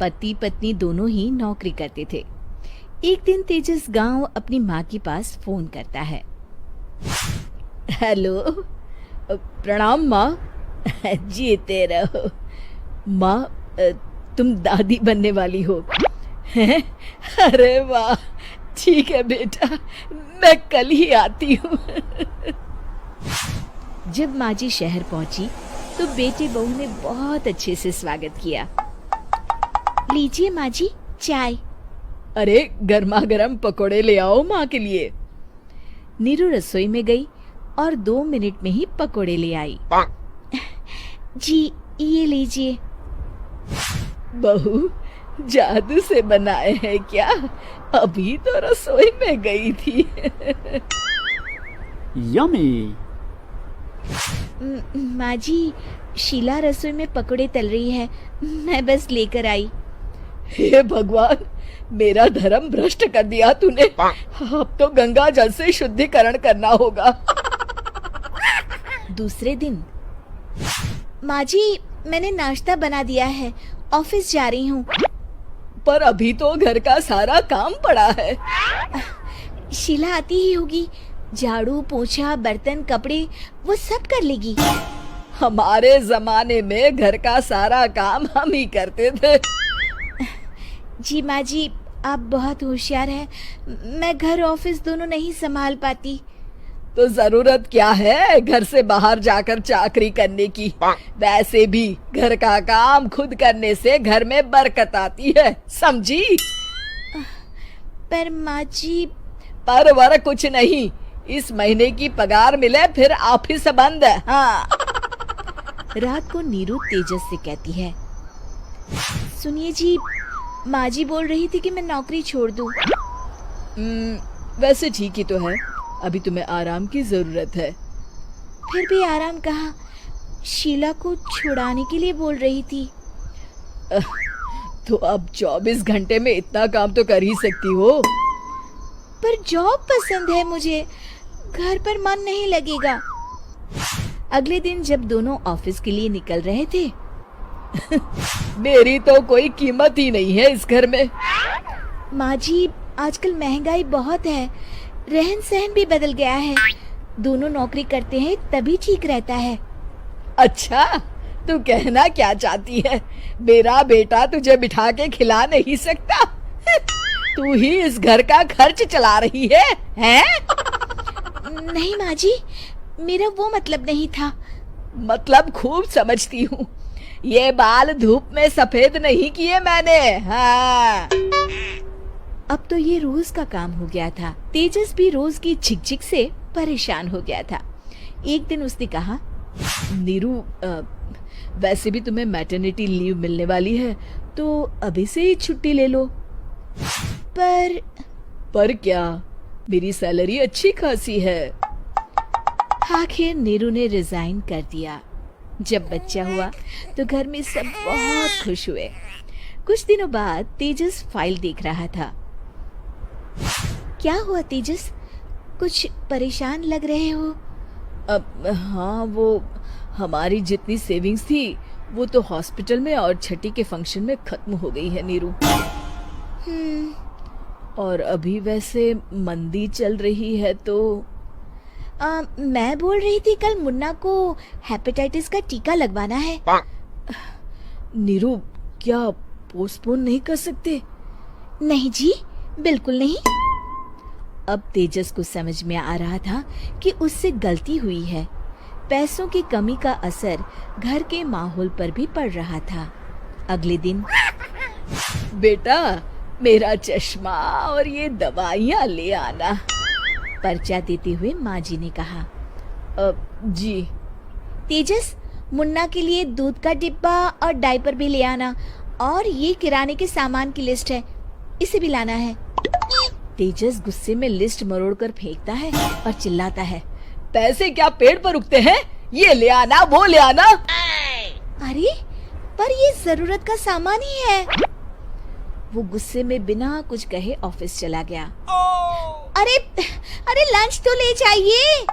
पति पत्नी दोनों ही नौकरी करते थे। एक दिन तेजस गांव अपनी माँ के पास फोन करता है। हेलो, प्रणाम माँ। जीते रहो माँ, तुम दादी बनने वाली हो हैं? अरे वाह, ठीक है बेटा, मैं कल ही आती हूँ। जब माँ जी शहर पहुंची तो बेटे बहू ने बहुत अच्छे से स्वागत किया। लीजिए माँ जी, चाय। अरे गर्मा गर्म पकोड़े ले आओ माँ के लिए। नीरू रसोई में गई और 2 मिनट में ही पकोड़े ले आई। जी ये लीजिए। बहू जादू से बनाए हैं क्या? अभी तो रसोई में गई थी। यम्मी। माँ जी, शीला रसोई में पकोड़े तल रही है, मैं बस लेकर आई। हे भगवान, मेरा धर्म भ्रष्ट कर दिया तूने। अब तो गंगा जल से शुद्धिकरण करना होगा। दूसरे दिन, माँ जी मैंने नाश्ता बना दिया है, ऑफिस जा रही हूँ। पर अभी तो घर का सारा काम पड़ा है। शीला आती ही होगी, झाड़ू पोछा बर्तन कपड़े वो सब कर लेगी। हमारे जमाने में घर का सारा काम हम ही करते थे। जी माँ जी, आप बहुत होशियार हैं, मैं घर ऑफिस दोनों नहीं संभाल पाती। तो जरूरत क्या है घर से बाहर जाकर चाकरी करने की? वैसे भी घर का काम खुद करने से घर में बरकत आती है, समझी? पर माँ जी। पर वर कुछ नहीं, इस महीने की पगार मिले फिर ऑफिस बंद। हाँ। रात को नीरू तेजस से कहती है, सुनिए जी, माँ जी बोल रही थी कि मैं नौकरी छोड़ दूं। वैसे ठीक ही तो है, अभी तुम्हें आराम की जरूरत है। फिर भी आराम कहाँ, शीला को छुड़ाने के लिए बोल रही थी। तो अब 24 घंटे में इतना काम तो कर ही सकती हो। पर जॉब पसंद है मुझे, घर पर मन नहीं लगेगा। अगले दिन जब दोनों ऑफिस के लिए निकल रहे थे, मेरी तो कोई कीमत ही नहीं है इस घर में। माँ जी, आजकल महंगाई बहुत है, रहन सहन भी बदल गया है, दोनों नौकरी करते हैं तभी ठीक रहता है। अच्छा, तू कहना क्या चाहती है? मेरा बेटा तुझे बिठा के खिला नहीं सकता? तू ही इस घर का खर्च चला रही है, हैं? नहीं माँ जी, मेरा वो मतलब नहीं था। मतलब खूब समझती हूँ, ये बाल धूप में सफेद नहीं किए मैंने। हाँ। अब तो ये रोज का काम हो गया था। तेजस भी रोज की झिकझिक से परेशान हो गया था। एक दिन उसने कहा, नीरू, वैसे भी तुम्हें मैटरनिटी लीव मिलने वाली है, तो अभी से ही छुट्टी ले लो। पर क्या, मेरी सैलरी अच्छी खासी है। आखिर नीरू ने रिजाइन कर दिया। जब बच्चा हुआ तो घर में सब बहुत खुश हुए। कुछ दिनों बाद तेजस फाइल देख रहा था। क्या हुआ तेजस, कुछ परेशान लग रहे हो? हाँ, वो हमारी जितनी सेविंग्स थी वो तो हॉस्पिटल में और छठी के फंक्शन में खत्म हो गई है नीरू। और अभी वैसे मंदी चल रही है तो मैं बोल रही थी कल मुन्ना को हेपेटाइटिस का टीका लगवाना है। नीरू, क्या पोस्टपोन नहीं कर सकते? नहीं जी, बिल्कुल नहीं। अब तेजस को समझ में आ रहा था कि उससे गलती हुई है। पैसों की कमी का असर घर के माहौल पर भी पड़ रहा था। अगले दिन, बेटा मेरा चश्मा और ये दवाइयाँ ले आना, पर्चा देते हुए माँ जी ने कहा। जी। तेजस, मुन्ना के लिए दूध का डिब्बा और डायपर भी ले आना, और ये किराने के सामान की लिस्ट है, इसे भी लाना है। तेजस गुस्से में लिस्ट मरोड़कर फेंकता है और चिल्लाता है, पैसे क्या पेड़ पर उगते हैं? ये ले आना, वो ले आना। अरे पर ये जरूरत का सामान ही है। वो गुस्से में बिना कुछ कहे ऑफिस चला गया। अरे लंच तो ले जाइए।